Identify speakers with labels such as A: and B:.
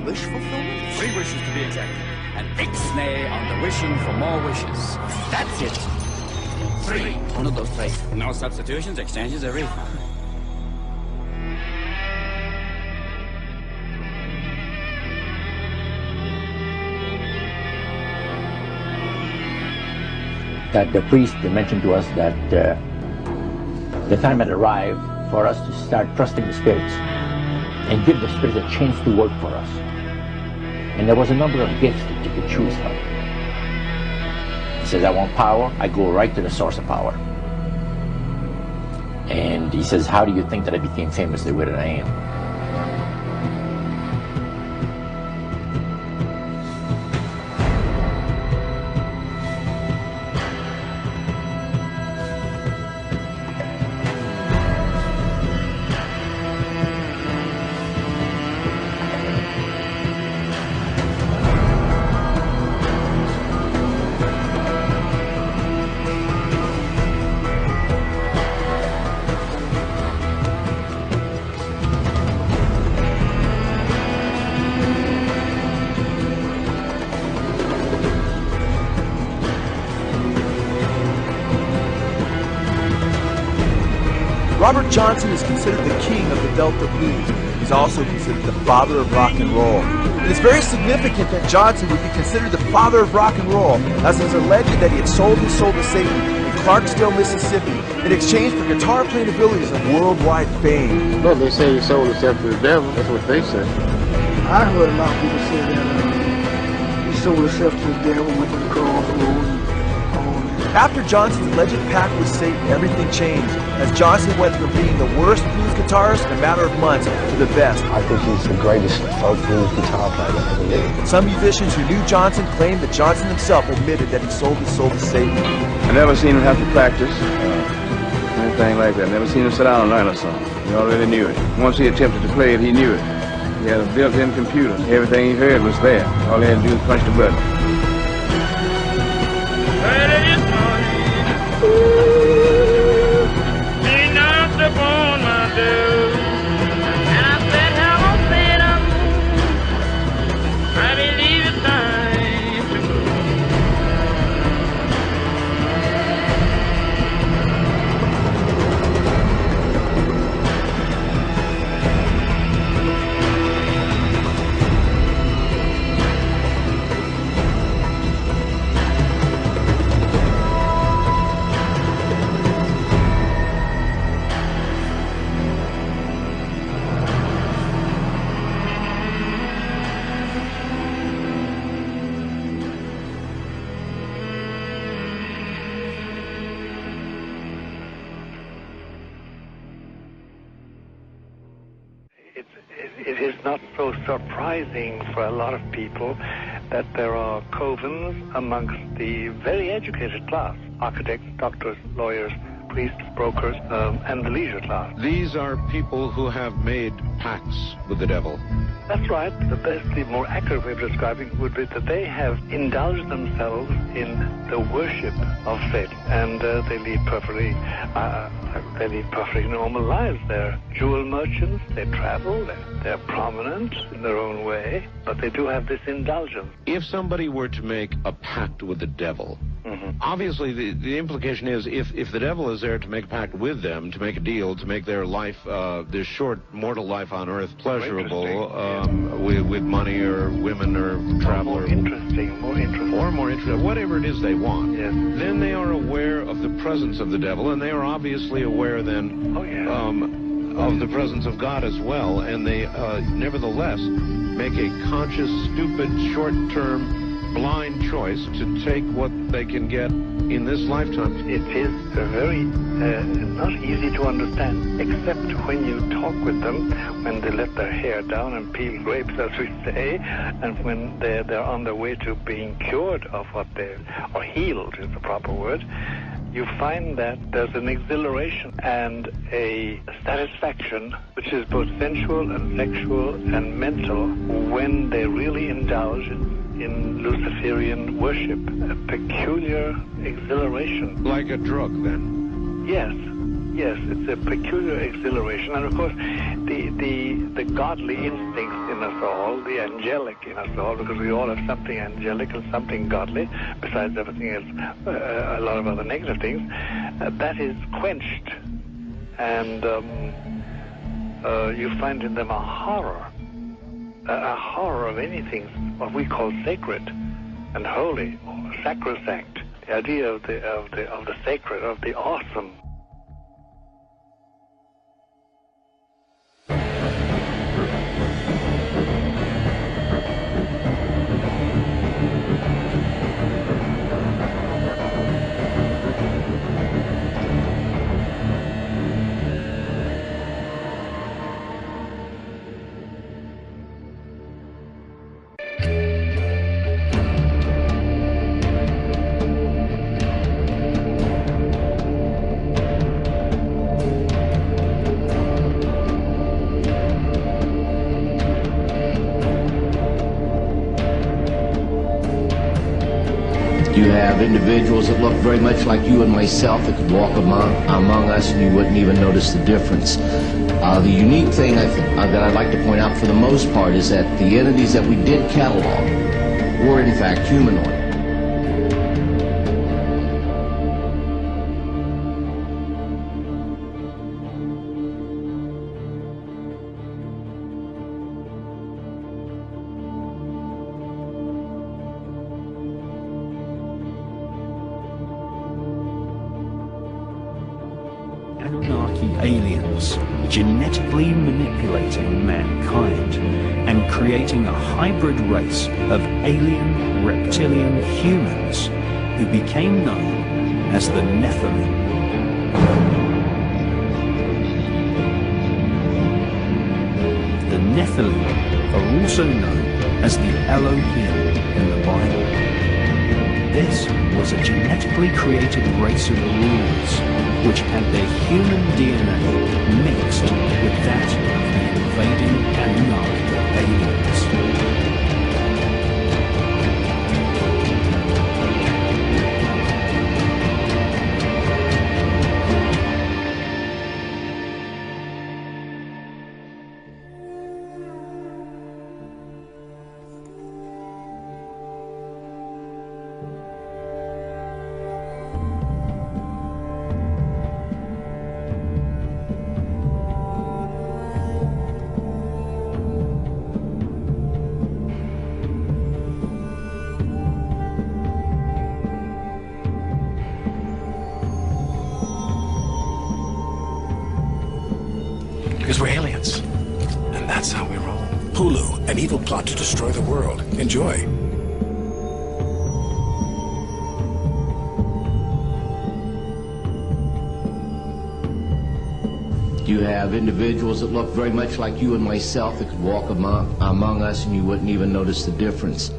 A: wish fulfillment?
B: 3 wishes to be exact. And ixnay on the wishing for more wishes. That's it. 3. One of those 3. No substitutions, exchanges, a refund.
C: That the priest mentioned to us that the time had arrived for us to start trusting the spirits and give the spirits a chance to work for us. And there was a number of gifts that you could choose from. He says, I want power. I go right to the source of power. And he says, how do you think that I became famous the way that I am?
D: Robert Johnson is considered the king of the Delta blues. He's also considered the father of rock and roll. And it's very significant that Johnson would be considered the father of rock and roll, as it is alleged that he had sold his soul to Satan in Clarksville, Mississippi, in exchange for guitar playing abilities of worldwide fame.
E: Well, they say he sold himself to the devil. That's what they say.
F: I heard a lot of people say that he sold himself to the devil, went to the cross, and all that.
D: After Johnson's alleged pact with Satan, everything changed, as Johnson went from being the worst blues guitarist in a matter of months to the best.
E: I think he's the greatest folk blues guitar player that ever lived.
D: Some musicians who knew Johnson claimed that Johnson himself admitted that he sold his soul to Satan.
G: I never seen him have to practice, anything like that. Never seen him sit down and learn a song. He already knew it. Once he attempted to play it, he knew it. He had a built-in computer. Everything he heard was there. All he had to do was punch the button.
H: He knocked upon my door, and I said, hello, Satan, I believe it's time to go.
I: It is not so surprising for a lot of people that there are covens amongst the very educated class, architects, doctors, lawyers, priests, brokers, and the leisure class.
J: These are people who have made pacts with the devil.
I: That's right. The more accurate way of describing it would be that they have indulged themselves in the worship of fate, and they lead perfectly normal lives. They're jewel merchants. They travel. They're prominent in their own way, but they do have this indulgence.
J: If somebody were to make a pact with the devil, obviously the implication is if the devil is there to make a pact with them, to make a deal, to make their life, this short mortal life on earth pleasurable, with money or women or travel,
I: more interesting,
J: whatever it is they want,
I: yes,
J: then they are aware of the presence of the devil, and they are obviously aware then of the presence of God as well, and they nevertheless make a conscious, stupid, short-term, blind choice to take what they can get in this lifetime.
I: It is very not easy to understand, except when you talk with them, when they let their hair down and peel grapes, as we say, and when they're on their way to being cured of what or healed is the proper word. You find that there's an exhilaration and a satisfaction which is both sensual and sexual and mental when they really indulge in Luciferian worship, a peculiar exhilaration.
J: Like a drug, then?
I: Yes, it's a peculiar exhilaration. And of course, the the godly instincts in us all, the angelic in us all, because we all have something angelic and something godly, besides everything else, a lot of other negative things, that is quenched. And you find in them a horror of anything, what we call sacred and holy, or sacrosanct. The idea of the sacred, of the awesome.
A: You have individuals that look very much like you and myself that could walk among us and you wouldn't even notice the difference. The unique thing that I'd like to point out for the most part is that the entities that we did catalog were in fact humanoid.
K: Aliens genetically manipulating mankind and creating a hybrid race of alien reptilian humans who became known as the Nephilim. The Nephilim are also known as the Elohim in the Bible. This was a genetically created race of rulers which had their human DNA mixed with that of the invading Anunnaki aliens.
L: Because we're aliens. And that's how we roll. Hulu, an evil plot to destroy the world. Enjoy.
A: You have individuals that look very much like you and myself that could walk among us and you wouldn't even notice the difference.